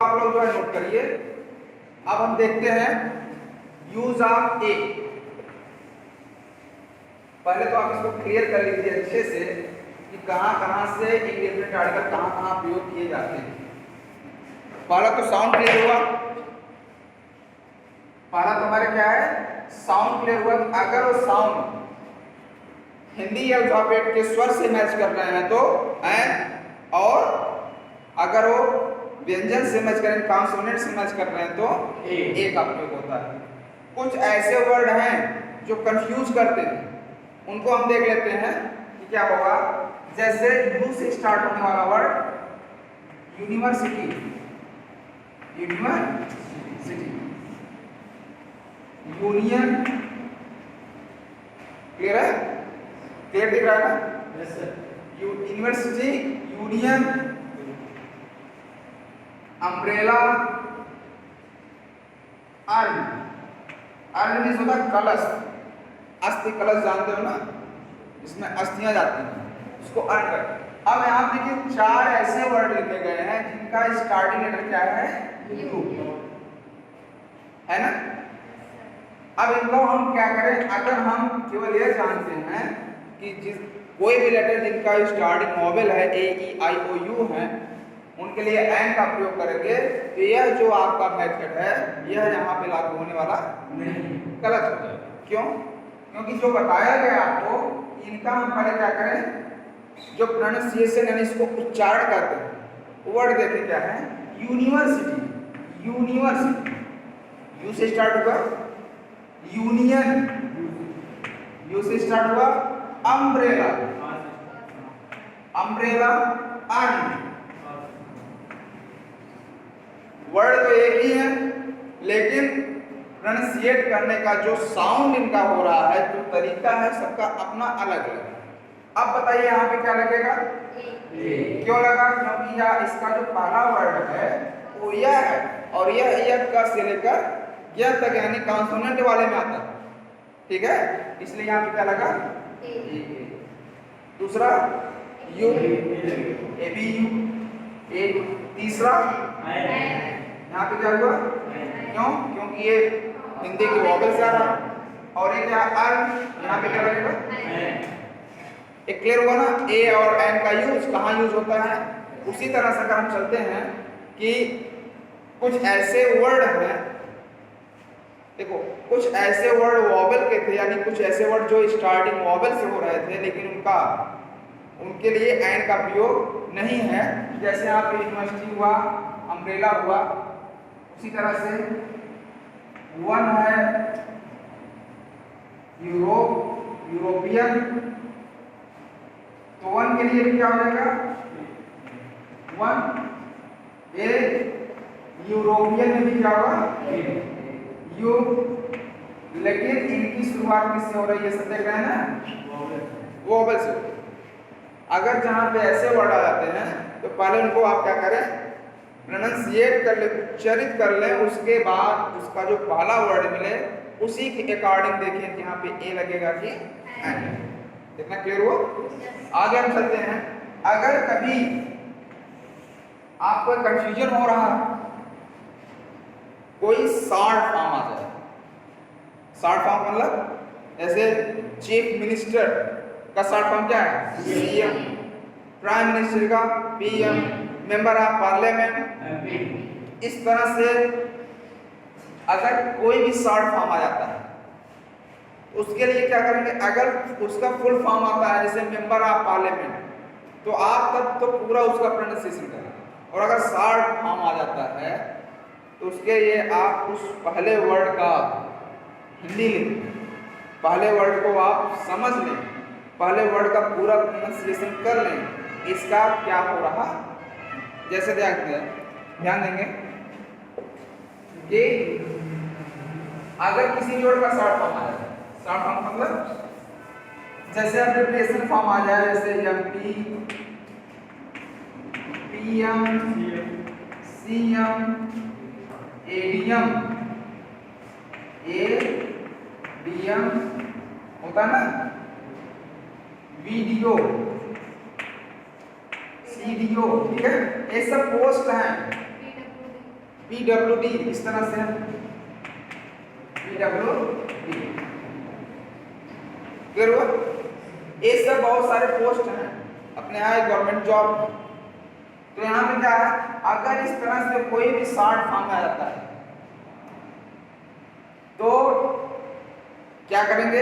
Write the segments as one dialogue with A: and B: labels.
A: आप लोग जो है नोट करिए। अब हम देखते हैं यूज ऑफ ए। पहले तो आप इसको क्लियर कर लीजिए अच्छे से कि कहां से इंडेफिनिट आर्टिकल कहां प्रयोग किए जाते हैं। पहला तो साउंड क्लियर हुआ। पहला तो हमारे क्या है, साउंड क्लियर हुआ। अगर वो साउंड हिंदी अल्फाबेट के स्वर से मैच कर रहे हैं तो एन, और अगर वो व्यंजन से मैच करें, कॉन्सोनेंट से मैच कर रहे हैं तो ए का प्रयोग होता है। कुछ ऐसे वर्ड हैं जो कंफ्यूज करते हैं, उनको हम देख लेते हैं कि क्या होगा। जैसे यू से स्टार्ट होने वाला word university, university, union, clear है? क्लियर दिख रहा है ना? Yes sir. University, union, umbrella, earn. Earn means होता है कलश, अस्थि कलश जानते हो ना, इसमें अस्थियां जाती हैं, उसको अर्न करते हैं। अब यहाँ देखिए चार ऐसे वर्ड लिखे गए हैं जिनका स्टार्टिंग लेटर क्या है, यू है ना। अब इनको हम क्या करें, अगर हम केवल यह जानते हैं कि जिस कोई भी लेटर जिनका स्टार्टिंग वॉवेल है, ए ई आई ओ यू है, उनके लिए एन का प्रयोग करेंगे तो यह जो आपका मेथड है यह यहाँ पे लागू होने वाला नहीं, गलत हो जाएगा। क्यों? क्योंकि जो बताया गया आपको, इनका हम पहले क्या करें, जो प्रोनाउंसिएशन यानी इसको उच्चारण करते हैं, वर्ड देखें क्या है, यूनिवर्सिटी, यूनिवर्सिटी, यू से स्टार्ट हुआ, यूनियन, यू से स्टार्ट हुआ, अम्ब्रेला, अम्ब्रेला, अर्न। वर्ड तो एक ही है लेकिन प्रोनाउंसिएट करने का जो साउंड इनका हो रहा है, जो तरीका है, सबका अपना अलग अलग है। अब बताइए यहाँ पे क्या लगेगा, क्यों लगा? क्योंकि यह इसका जो पहला वर्ड है वो यह है, और यह का से लेकर यह तक यानी कॉन्सोनेंट वाले में आता है, ठीक है, इसलिए यहाँ पे क्या लगा, दूसरा यू, ए बी यू, ए, तीसरा यहाँ पे क्या हुआ, क्यों? क्योंकि ये हिंदी के वॉवेल से आ रहा है, और ये क्या अर्न, यहाँ पे क्या लगेगा, एक क्लियर हुआ ना। ए और एन का यूज कहाँ यूज होता है। उसी तरह से अगर हम चलते हैं कि कुछ ऐसे वर्ड हैं, देखो कुछ ऐसे वर्ड वॉवेल के थे, यानी कुछ ऐसे वर्ड जो स्टार्टिंग वॉवेल से हो रहे थे लेकिन उनके लिए एन का प्रयोग नहीं है। जैसे यहाँ पे यूनिवर्सिटी हुआ, अम्ब्रेला हुआ, उसी तरह से वन है यूरोपियन, तो वन के लिए भी क्या हो जाएगा, वन, ए यूरोपियन में भी क्या होगा, यू, लेकिन इनकी शुरुआत किससे हो रही है, सब देख रहे हैं ना, वोवेल से। अगर जहां पे ऐसे वर्ड आ जाते हैं तो पहले उनको आप क्या करें, प्रोनाउंसिएट कर ले, उच्चारित कर लें, उसके बाद उसका जो पहला वर्ड मिले उसी के अकॉर्डिंग देखें कि यहाँ पे ए लगेगा कि एन। कितना क्लियर हो? आगे हम चलते हैं। अगर कभी आपको कंफ्यूजन हो रहा है, कोई शॉर्ट फॉर्म आ जाए, शॉर्ट फॉर्म मतलब जैसे चीफ मिनिस्टर का शॉर्ट फॉर्म क्या है, सीएम, प्राइम मिनिस्टर का पीएम, मेंबर ऑफ पार्लियामेंट, इस तरह से अगर कोई भी शॉर्ट फॉर्म आ जाता है उसके लिए क्या करेंगे, अगर उसका फुल फॉर्म आता है जैसे मेंबर ऑफ पार्लियामेंट, तो आप तब तो पूरा उसका प्रोनाउंसिएशन करेंगे, और अगर शॉर्ट फॉर्म आ जाता है तो उसके लिए आप उस पहले वर्ड का हिंदी लिखें, पहले वर्ड को आप समझ लें, पहले वर्ड का पूरा प्रोनाउंसिएशन कर लें, इसका क्या हो रहा। जैसे ध्यान देंगे कि अगर किसी वर्ड का शॉर्ट फॉर्म आ जाए, शॉर्ट फॉर्म मतलब जैसे एब्रिविएशन फॉर्म आ जाए, जैसे MP, PM, CM, ADM, ADM होता है ना, वीडियो, सीडीओ, ठीक है, ये सब पोस्ट हैं, PWD इस तरह से PWD क्लियर हुआ। ये सब बहुत सारे पोस्ट हैं अपने यहाँ गवर्नमेंट जॉब। तो यहाँ पे क्या है, अगर इस तरह से कोई भी शॉर्ट फॉर्म आ जाता है तो क्या करेंगे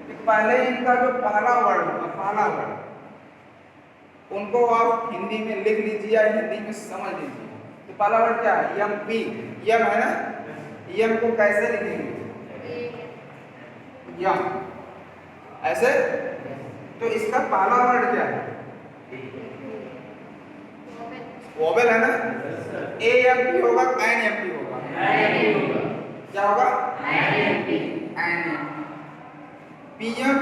A: कि पहले इनका जो पहला वर्ड होगा, पहला वर्ड उनको आप हिंदी में लिख लीजिए या हिंदी में समझ लीजिए। तो पहला वर्ड क्या है, यम पी, यम है ना, यम को कैसे लिखेंगे, यम ऐसे। तो इसका पहला वर्ड क्या है, वोवेल है ना, ए एम पी होगा, एन एम पी होगा, क्या होगा, N P M,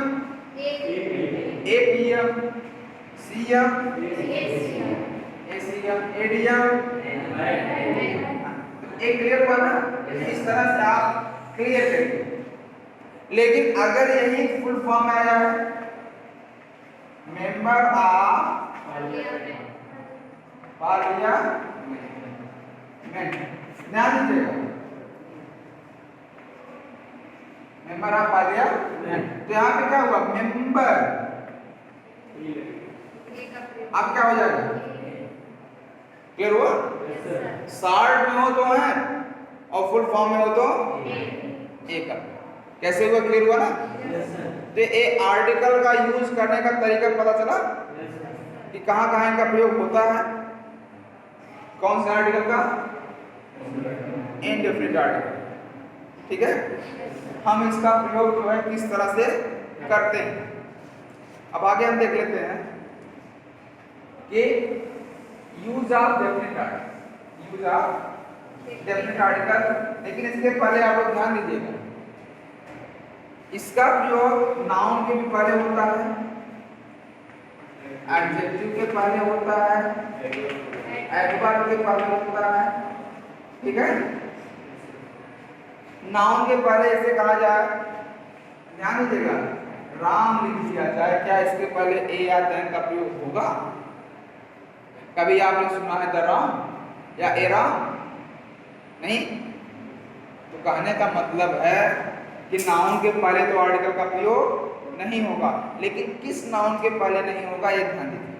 A: A P M, C M, A C M, A D M. एक क्लियर हुआ ना, इस तरह से आप क्लियर करिए। लेकिन अगर यही फुल फॉर्म आया है, मेंबर ऑफ पार्लियामेंट, ध्यान दीजिएगा, मेंबर ऑफ पार्लियामेंट। तो यहाँ पे क्या हुआ, मेंबर, अब क्या हो जाएगा, क्लियर हुआ। शॉर्ट में हो तो है और फुल फॉर्म में हो तो एक। कैसे हुआ, क्लियर हुआ ना। तो ये आर्टिकल का यूज करने का तरीका पता चला कि कहाँ कहाँ इनका प्रयोग होता है। कौन से आर्टिकल का, इनडेफिनिट आर्टिकल, ठीक है। हम इसका प्रयोग जो है किस तरह से करते हैं, अब आगे हम देख लेते हैं कि use of definite article, use of definite article. लेकिन इसके पहले आप लोग ध्यान दीजिएगा, इसका प्रयोग नाउन के भी पहले होता है, एडजेक्टिव के पहले होता है, एडवर्ब के पहले होता है, ठीक है। नाउन के पहले ऐसे कहा जाए, ध्यान दीजिएगा, राम लिख दिया जाए, क्या इसके पहले ए या देन का प्रयोग होगा? कभी आपने सुना है द राम या ए राम? नहीं। तो कहने का मतलब है कि नाउन के पहले तो आर्टिकल का प्रयोग नहीं होगा। लेकिन किस नाउन के पहले नहीं होगा, ये ध्यान दीजिए।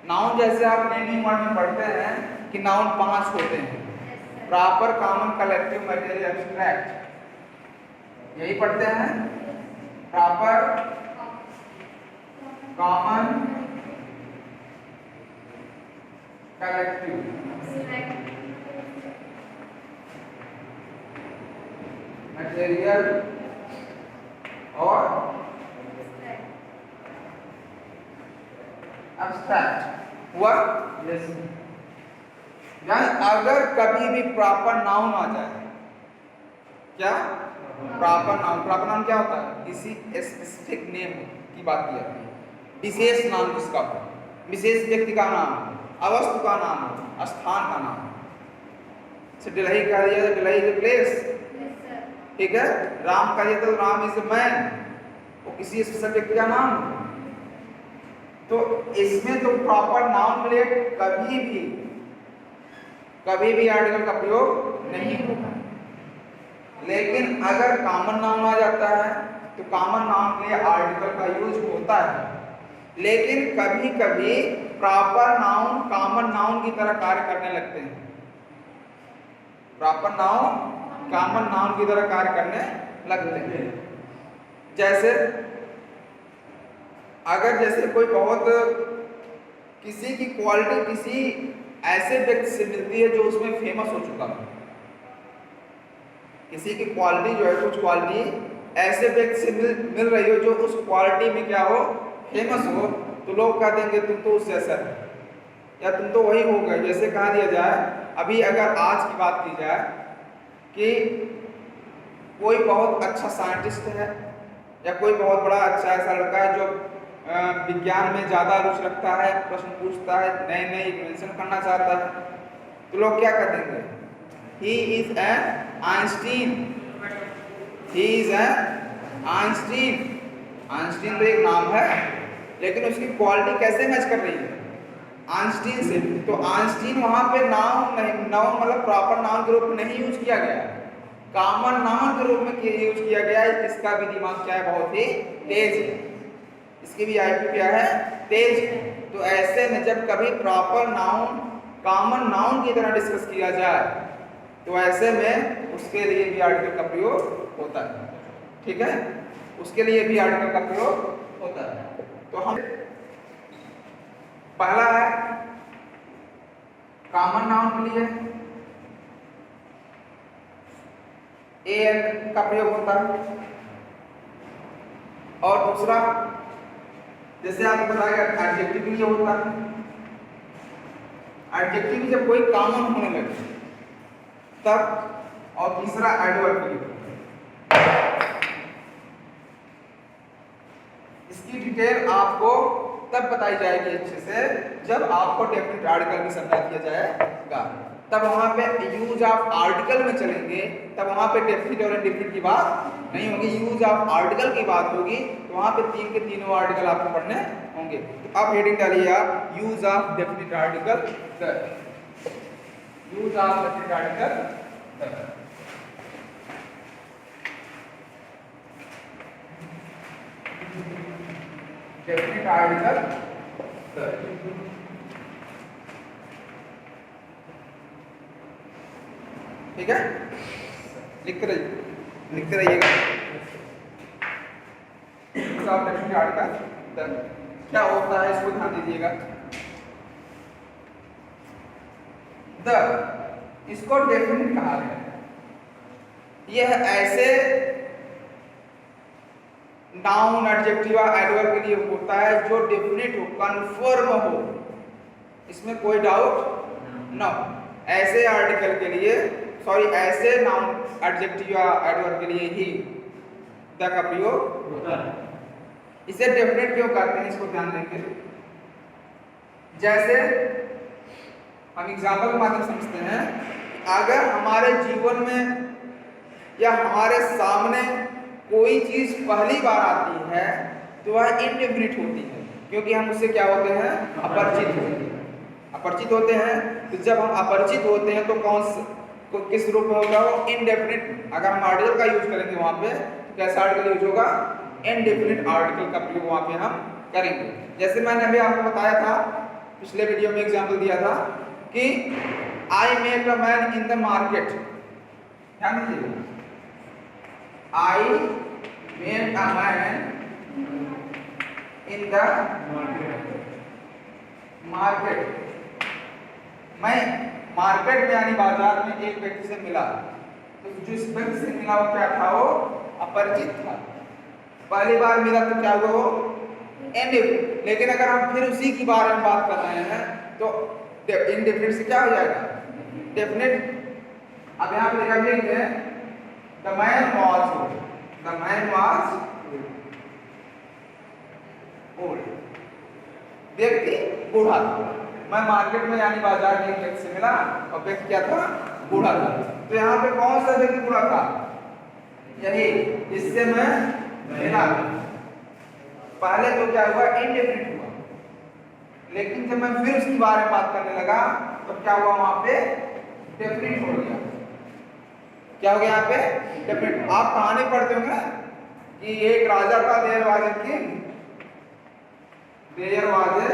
A: नाउन जैसे आप नेमिंग वर्ड में पढ़ते हैं कि नाउन 5 होते हैं, proper, common, collective, material, abstract, यही पढ़ते हैं। प्रॉपर, कॉमन, कलेक्टिव, मटेरियल और एब्स्ट्रैक्ट हुआ। अगर कभी भी प्रॉपर नाउन आ जाए, क्या प्रॉपर नाउन, प्रॉपर नाउन क्या होता है, किसी स्पेसिफिक नेम की बात की जाती है, विशेष नाम जिसका हो, विशेष व्यक्ति का नाम, अवस्तु का नाम, स्थान का नाम। दिल्ली कह दिया तो दिल्ली इज ए प्लेस, ठीक है। राम कह दिया तो राम इज ए मैन, वो किसी स्पेशल व्यक्ति का नाम। तो इसमें तो प्रॉपर नाउन के लिए कभी भी आर्टिकल का प्रयोग नहीं होगा। लेकिन अगर कॉमन नाउन आ जाता है तो कॉमन नाउन के लिए आर्टिकल का यूज होता है। लेकिन कभी कभी प्रॉपर नाउन कॉमन नाउन की तरह कार्य करने लगते हैं, प्रॉपर नाउन कॉमन नाउन की तरह कार्य करने लगते हैं। जैसे अगर जैसे कोई बहुत किसी की क्वालिटी किसी ऐसे व्यक्ति से मिलती है जो उसमें फेमस हो चुका है, किसी की क्वालिटी जो है, कुछ क्वालिटी ऐसे व्यक्ति से मिल रही हो जो उस क्वालिटी में क्या हो, फेमस हो, तो लोग कह देंगे तुम तो उससे ऐसा है या तुम तो वही हो गए। जैसे कहा दिया जाए, अभी अगर आज की बात की जाए कि कोई बहुत अच्छा साइंटिस्ट है या कोई बहुत बड़ा अच्छा ऐसा लड़का है जो विज्ञान में ज़्यादा रुचि रखता है, प्रश्न पूछता है, नए नए इन्वेंशन करना चाहता है, तो लोग क्या कर देंगे, he is an Einstein, he is an Einstein. Einstein तो एक नाम है, लेकिन उसकी क्वालिटी कैसे मैच कर रही है, आइंस्टीन से। तो आइंस्टीन वहां पे नाउन नहीं, नाउन मतलब प्रॉपर नाउन के रूप में नहीं यूज किया गया, कॉमन नाउन के रूप में यूज किया गया है। इसका भी दिमाग क्या है, बहुत ही तेज है, इसकी भी आईक्यू क्या है, तेज है। तो ऐसे में जब कभी प्रॉपर नाउन कॉमन नाउन की तरह डिस्कस किया जाए तो ऐसे में उसके लिए भी आर्टिकल का प्रयोग होता है, ठीक है, उसके लिए भी आर्टिकल का प्रयोग होता है। तो हम पहला है कॉमन नाउन के लिए एन का प्रयोग होता है, और दूसरा जैसे आपको बताया एडजेक्टिव के लिए होता है। एडजेक्टिव जब कोई कॉमन होने लगे तब, और तीसरा एडवर्ब के लिए। इसकी डिटेल आपको तब बताई जाएगी अच्छे से जब आपको डेफिनेट आर्टिकल भी समझा दिया जाएगा, तब वहां पे यूज ऑफ आर्टिकल में चलेंगे, तब वहां पे डेफिनेट और इनडेफिनिट की बात नहीं होगी, यूज ऑफ आर्टिकल की बात होगी। तो वहां पे तीन के तीनों आर्टिकल आपको पढ़ने होंगे। तो आप हेडिंग डालिए आप use of definite article, use of definite article. Definite article ठीक है, लिखते रहिएगा। डेफिनेट आर्टिकल क्या होता है इसको ध्यान दीजिएगा। इसको डेफिनेट कहा गया है, यह ऐसे नाउन एडजेक्टिव एडवर्ब के लिए होता है जो डेफिनेट हो, कन्फर्म हो, इसमें कोई डाउट न हो। ऐसे आर्टिकल के लिए, सॉरी, ऐसे नाउन एडजेक्टिव या एडवर्ब के लिए ही द का प्रयोग होता है। इसे डेफिनेट क्यों कहते हैं, इसको ध्यान देंगे। जैसे हम एग्जाम्पल के माध्यम समझते हैं, अगर हमारे जीवन में या हमारे सामने कोई चीज पहली बार आती है तो वह इनडेफिनिट होती है, क्योंकि हम उससे क्या होते हैं, अपरिचित होते हैं। अपरिचित होते हैं, तो जब हम अपरिचित होते हैं तो किस रूप में होगा वो, इनडेफिनिट। अगर हम आर्टिकल का यूज करेंगे वहां पे तो कैसा आर्टिकल यूज होगा, इनडेफिनिट आर्टिकल का प्रयोग वहां पे हम करेंगे। जैसे मैंने अभी आपको बताया था, पिछले वीडियो में एग्जाम्पल दिया था कि I met a man in the market. ध्यान दीजिए, I met a man in the market. मैं मार्केट में यानी बाजार में एक व्यक्ति से मिला, तो जिस व्यक्ति से मिला वो क्या था, वो अपरिचित था। पहली बार मिला तो क्या हुआ, वो इनडेफिनिट। लेकिन अगर हम फिर उसी के बारे में बात कर रहे हैं तो इनडेफिनिट से क्या हो जाएगा, डेफिनिट। अब यहाँ पे देखा लिखेंगे द मैन वाज ओल्ड। व्यक्ति बूढ़ा था। मैं मार्केट में यानी बाजार में एक व्यक्ति से मिला और व्यक्ति क्या था, बूढ़ा था। तो यहाँ पे कौन सा व्यक्ति बूढ़ा था, यही जिससे मैं मिला। पहले तो क्या हुआ, इनडेफिनिट हुआ, लेकिन जब मैं फिर उसके बारे में बात करने लगा तो क्या हुआ, वहां पे डेफिनिट हो गया। क्या हो गया यहाँ पे, डेफिनिट। आप कहानी पढ़ते होंगे ना कि एक राजा था, there was a king, there was a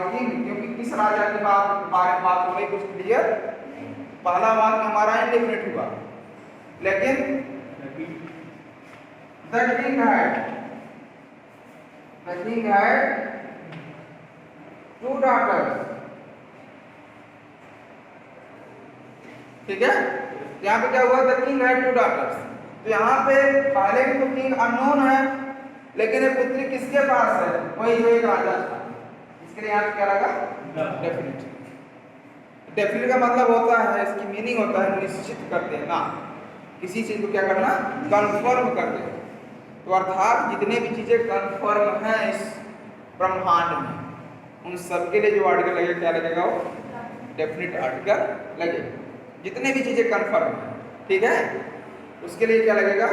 A: king. क्योंकि किस राजा की बारे में बात हो रही, कुछ क्लियर। पहला वाक्य हमारा इनडेफिनिट हुआ, लेकिन The king had two daughters। ठीक है, यहाँ पे क्या हुआ, The king had two daughters। तो यहाँ पे पहले भी तो किंग अननोन है, लेकिन एक पुत्री किसके पास है, वही जो एक राजा था। इसके लिए यहाँ पे क्या लगा, डेफिनिट। डेफिनिट का मतलब होता है, इसकी मीनिंग होता है निश्चित कर देना, किसी चीज को क्या करना, कंफर्म कर देना। तो अर्थात जितने भी चीजें कंफर्म हैं इस ब्रह्मांड में, उन सब के लिए जो आर्टिकल लगेगा क्या लगेगा, वो डेफिनिट आर्टिकल लगेगा। जितने भी चीजें कंफर्म हैं, ठीक है, उसके लिए क्या लगेगा,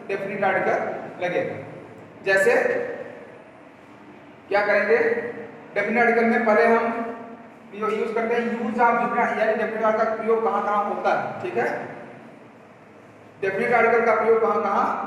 A: डेफिनिट आर्टिकल लगेगा। जैसे क्या करेंगे, डेफिनेट आर्टिकल में पहले हम यूज करते हैं यूज ऑफ डेफिनेट, यानी डेफिनेट आर्टिकल का प्रयोग कहाँ कहाँ होता है, ठीक है। डेफिनेट आर्टिकल का प्रयोग कहाँ कहाँ